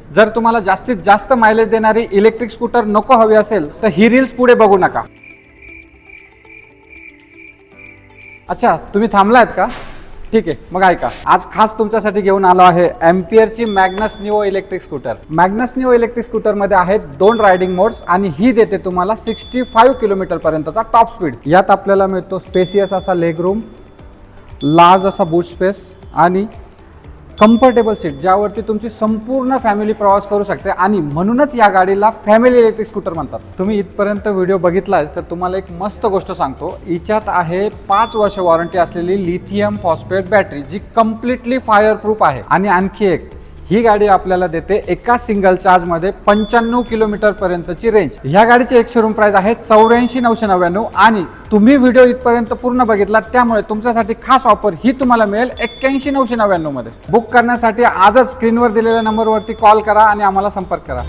जर तुम्हाला जास्तीत जास्त मायलेज देणारी इलेक्ट्रिक स्कूटर नको हवी असेल तर ही रील्स पुढे बघू नका. अच्छा, तुम्ही थांबलात का? ठीक आहे, मग ऐका. आज खास तुमच्यासाठी घेऊन आलो आहे एम्पियरची Magnus Neo electric scooter. Magnus Neo electric scooter मध्ये आहेत 2 रायडिंग मोड्स आणि ही देते तुम्हाला 65 किलोमीटर पर्यंतचा टॉप स्पीड. यात आपल्याला मिळतो स्पेसियस असा लेग रूम, लार्ज असा बूट स्पेस आणि कम्फर्टेबल सीट, ज्यावरती तुमची संपूर्ण फॅमिली प्रवास करू शकते आणि म्हणूनच या गाडीला फॅमिली इलेक्ट्रिक स्कूटर म्हणतात. तुम्ही इथपर्यंत व्हिडिओ बघितलाय तर तुम्हाला एक मस्त गोष्ट सांगतो. हिच्यात आहे 5 वर्ष वॉरंटी असलेली लिथियम फॉस्फेट बॅटरी, जी कम्प्लिटली फायर प्रूफ आहे. आणि आणखी एक, ही गाडी आपल्याला देते एका सिंगल चार्ज मध्ये 95 किलोमीटर पर्यंतची रेंज. ह्या गाडीची एक शोरूम प्राइस आहे 84,999 आणि तुम्ही व्हिडिओ इथपर्यंत पूर्ण बघितला, त्यामुळे तुमच्यासाठी खास ऑफर ही तुम्हाला मिळेल 81,999 मध्ये. बुक करण्यासाठी आजच स्क्रीनवर दिलेल्या नंबरवरती कॉल करा आणि आम्हाला संपर्क करा.